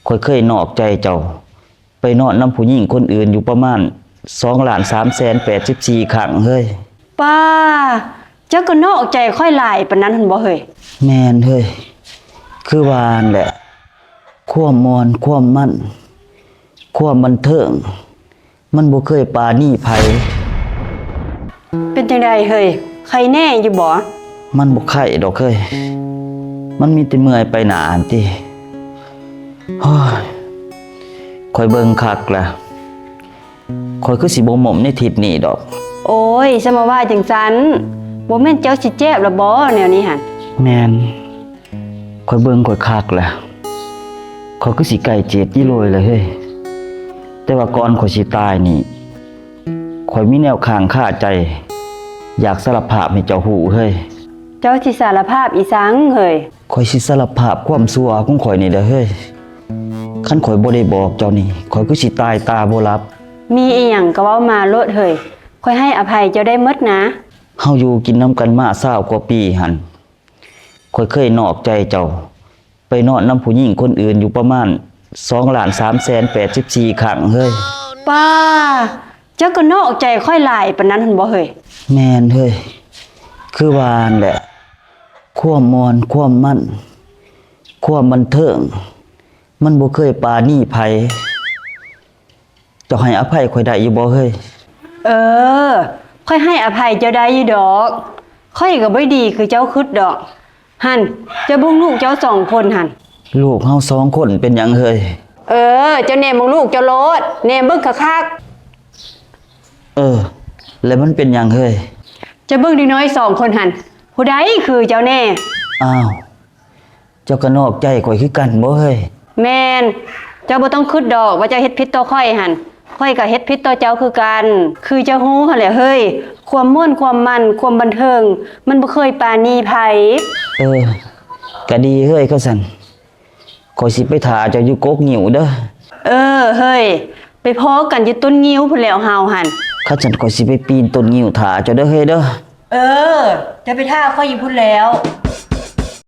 ข่อยเคยนอกใจเจ้าไปนอนนำผู้หญิงคนอื่นอยู่ประมาณ2,384,000 ครั้งเฮ้ยป้าเจ้าก็นอกใจค่อยหลายปานนั้นหั่นบ่เฮ้ยแม่นเฮ้ยคือว่านั่นแหละความมอนความมั่นความบันเทิงมันบ่เคยปราณีไผเป็นจังไดเฮ้ยใครแน่อยู่บ่มันบ่ไข่ดอกเฮ้ยมันมีแต่เมื่อยไปหนาอันติโอ้ยข่อยเบิ่งคักล่ะข่อยคือสิบ่หม่อมในทิศนี้ดอกโอ้ยซะมาว่าจังซั้นบ่แม่นเจ้าสิเจ็บละบ่แนวนี้หั่นแม่นข่อยเบิ่งข่อยคักล่ะข่อยคือสิใกล้เจ็ดอีโลยเลยเฮ้ยแต่ว่าก่อนข่อยสิตายนี่ข่อยมีแนวค้างคาใจอยากสารภาพให้เจ้าฮู้เฮ้ยเจ้าสิสารภาพอีสังเฮ้ยข่อยสิสารภาพความชั่วของข่อยนี่เด้อเฮ้ยคันข่อยบ่ได้บอกเจ้านี่ข่อยคือสิตายตาบ่หลับมีอีหยังก็เว้ามาโลดเฮ้ยข่อยให้อภัยเจ้าได้หมดนะเฮาอยู่กินน้ำกันมา20กว่าปีหั่นข่อยเคยนอกใจเจ้าไปนอนนำผู้หญิงคนอื่นอยู่ประมาณ2,384,000 ครั้งเฮ้ยป้าเจ้าก็นอกใจค่อยหลายปานนั้นหั่นบ่เฮ้ยแม่นเฮ้ยคือว่านั่นแหละความมอนความมั่นความบันเทิงมันบ่เคยปราณีไผเจ้าให้อภัยข่อยได้อยู่บ่เฮ้ยค่อยให้อภัยเจ้าได้อยู่ดอกค่อยก็บ่ดีคือเจ้าคิดดอกหั่นเจ้าเบิ่งลูกเจ้า2คนหั่นลูกเฮา2คนเป็นหยังเฮ้ยเจ้าแนมเบิ่งลูกเจ้าโลดแนมเบิ่งคักแล้วมันเป็นหยังเฮ้ยเจ้าเบิ่งเด็กน้อย2คนหั่นผู้ใดคือเจ้าแน่อ้าวเจ้าก็นอกใจข่อยคือกันบ่เฮ้ยแม่นเจ้าบ่ต้องคิดดอกว่าเจ้าเฮ็ดผิดต่อค่อยหั่นค่อยก็เฮ็ดผิดต่อเจ้าคือกันคือเจ้าฮู้หั่นแหละเฮ้ยความม่วนความมันความบันเทิงมันบ่เคยปราณีไผก็ดีเฮ้ยก็สั่นข่อยสิไปท่าเจ้าอยู่กกงิ้วเด้อเฮ้ยไปพ้อกันอยู่ต้นงิ้วพุ่นแล้วเฮาหั่นข้าฉันข่อยสิไปปีนต้นงิ้วท่าเจ้าเด้อเฮ้ยเด้อจะไปท่าค่อยอยู่พุ่นแล้ว